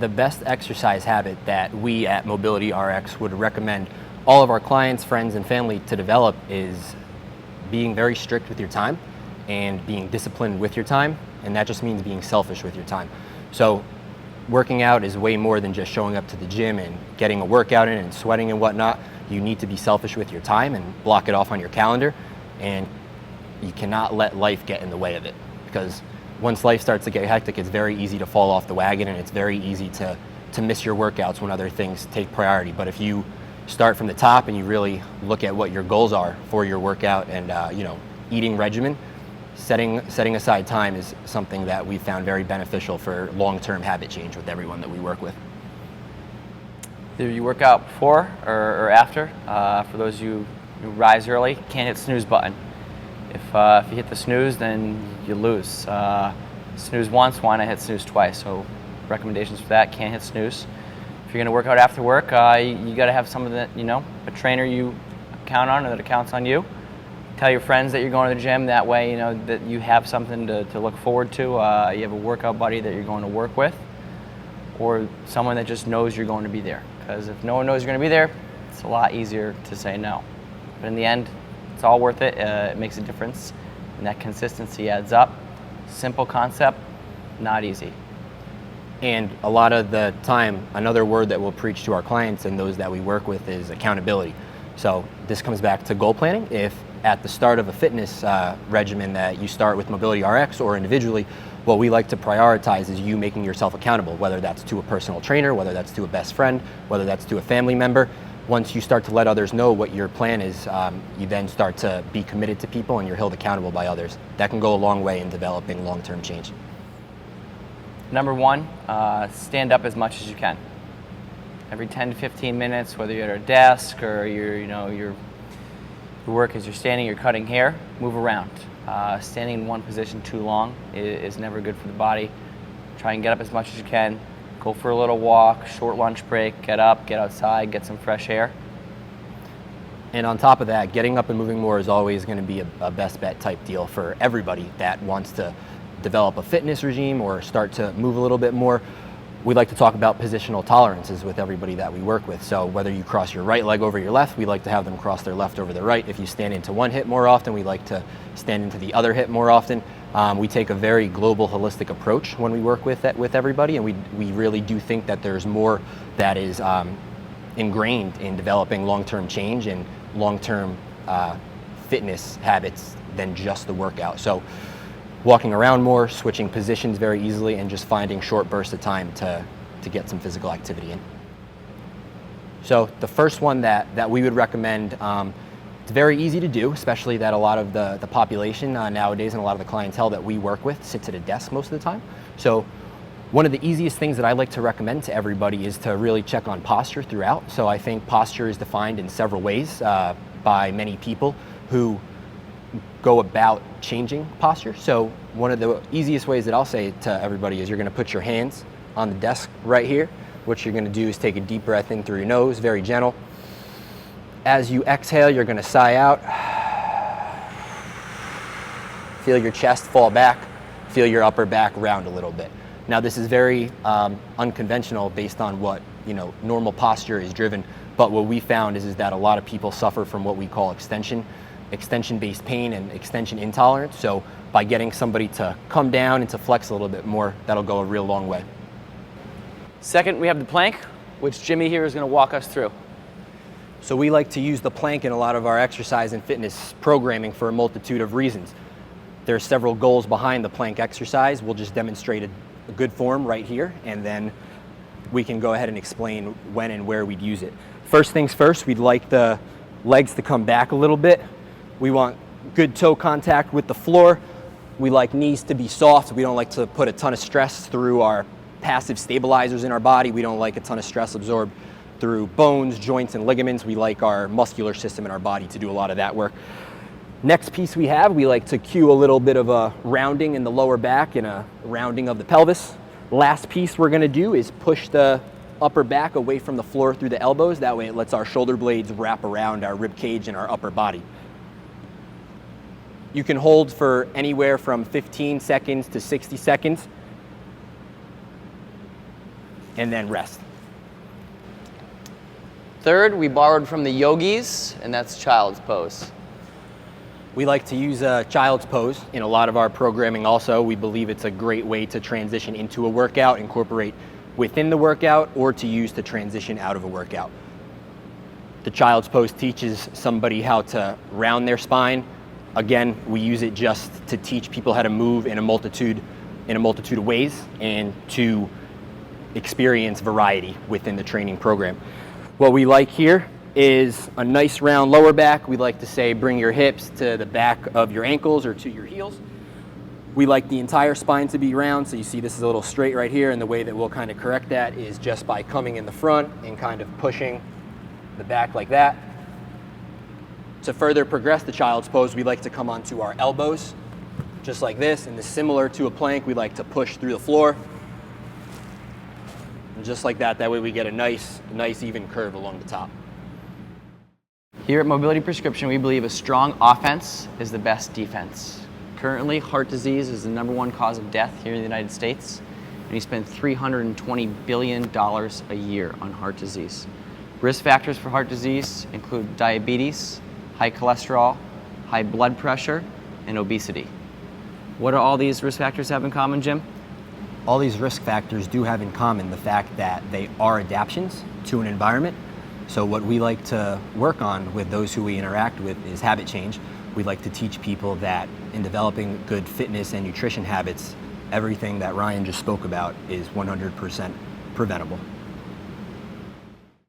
the best exercise habit that we at Mobility RX would recommend all of our clients, friends, and family to develop is being very strict with your time and being disciplined with your time, and that just means being selfish with your time. So working out is way more than just showing up to the gym and getting a workout in and sweating and whatnot. You need to be selfish with your time and block it off on your calendar, and you cannot let life get in the way of it, because once life starts to get hectic, it's very easy to fall off the wagon, and it's very easy to miss your workouts when other things take priority. But if you start from the top and you really look at what your goals are for your workout and eating regimen, setting aside time is something that we found very beneficial for long-term habit change with everyone that we work with. Either you work out before or after. For those of you who rise early, can't hit snooze button. If you hit the snooze, then you lose. Snooze once, why not hit snooze twice? So recommendations for that: can't hit snooze. If you're going to work out after work, you got to have someone that, a trainer you count on or that counts on you. Tell your friends that you're going to the gym. That way, that you have something to look forward to. You have a workout buddy that you're going to work with, or someone that just knows you're going to be there. Because if no one knows you're going to be there, it's a lot easier to say no. But in the end, it's all worth it. It makes a difference, and that consistency adds up. Simple concept, not easy. And a lot of the time, another word that we'll preach to our clients and those that we work with is accountability. So this comes back to goal planning. If at the start of a fitness regimen that you start with Mobility RX or individually, what we like to prioritize is you making yourself accountable, whether that's to a personal trainer, whether that's to a best friend, whether that's to a family member. Once you start to let others know what your plan is, you then start to be committed to people and you're held accountable by others. That can go a long way in developing long-term change. Number one, stand up as much as you can. Every 10 to 15 minutes, whether you're at a desk or your work as you're standing, you're cutting hair, move around. Standing in one position too long is never good for the body. Try and get up as much as you can. Go for a little walk, short lunch break, get up, get outside, get some fresh air. And on top of that, getting up and moving more is always going to be a best bet type deal for everybody that wants to develop a fitness regime or start to move a little bit more. We like to talk about positional tolerances with everybody that we work with. So whether you cross your right leg over your left, we like to have them cross their left over their right. If you stand into one hip more often, we like to stand into the other hip more often. We take a very global, holistic approach when we work with everybody, and we really do think that there's more that is ingrained in developing long-term change and long-term fitness habits than just the workout. So walking around more, switching positions very easily, and just finding short bursts of time to get some physical activity in. So the first one that we would recommend, it's very easy to do, especially that a lot of the population nowadays and a lot of the clientele that we work with sits at a desk most of the time. So one of the easiest things that I like to recommend to everybody is to really check on posture throughout. So I think posture is defined in several ways by many people who go about changing posture. So one of the easiest ways that I'll say to everybody is you're going to put your hands on the desk right here. What you're going to do is take a deep breath in through your nose, very gentle. As you exhale, you're going to sigh out. Feel your chest fall back. Feel your upper back round a little bit. Now this is very unconventional based on what normal posture is driven, but what we found is that a lot of people suffer from what we call extension-based pain and extension intolerance. So by getting somebody to come down and to flex a little bit more, that'll go a real long way. Second, we have the plank, which Jimmy here is going to walk us through. So we like to use the plank in a lot of our exercise and fitness programming for a multitude of reasons. There are several goals behind the plank exercise. We'll just demonstrate a good form right here, and then we can go ahead and explain when and where we'd use it. First things first, we'd like the legs to come back a little bit. We want good toe contact with the floor. We like knees to be soft. We don't like to put a ton of stress through our passive stabilizers in our body. We don't like a ton of stress absorbed through bones, joints, and ligaments. We like our muscular system in our body to do a lot of that work. Next piece we like to cue a little bit of a rounding in the lower back and a rounding of the pelvis. Last piece we're gonna do is push the upper back away from the floor through the elbows. That way it lets our shoulder blades wrap around our rib cage and our upper body. You can hold for anywhere from 15 seconds to 60 seconds. and then rest. Third, we borrowed from the yogis, and that's child's pose. We like to use a child's pose in a lot of our programming also. We believe it's a great way to transition into a workout, incorporate within the workout, or to use to transition out of a workout. The child's pose teaches somebody how to round their spine. Again, we use it just to teach people how to move in a multitude of ways and to experience variety within the training program. What we like here is a nice round lower back. We like to say bring your hips to the back of your ankles or to your heels. We like the entire spine to be round, so you see this is a little straight right here, and the way that we'll kind of correct that is just by coming in the front and kind of pushing the back like that. To further progress the child's pose, we like to come onto our elbows, just like this, and similar to a plank, we like to push through the floor. And just like that, that way we get a nice even curve along the top. Here at Mobility Prescription, we believe a strong offense is the best defense. Currently, heart disease is the #1 cause of death here in the United States, and we spend $320 billion a year on heart disease. Risk factors for heart disease include diabetes, high cholesterol, high blood pressure, and obesity. What do all these risk factors have in common, Jim? All these risk factors do have in common the fact that they are adaptations to an environment. So what we like to work on with those who we interact with is habit change. We like to teach people that in developing good fitness and nutrition habits, everything that Ryan just spoke about is 100% preventable.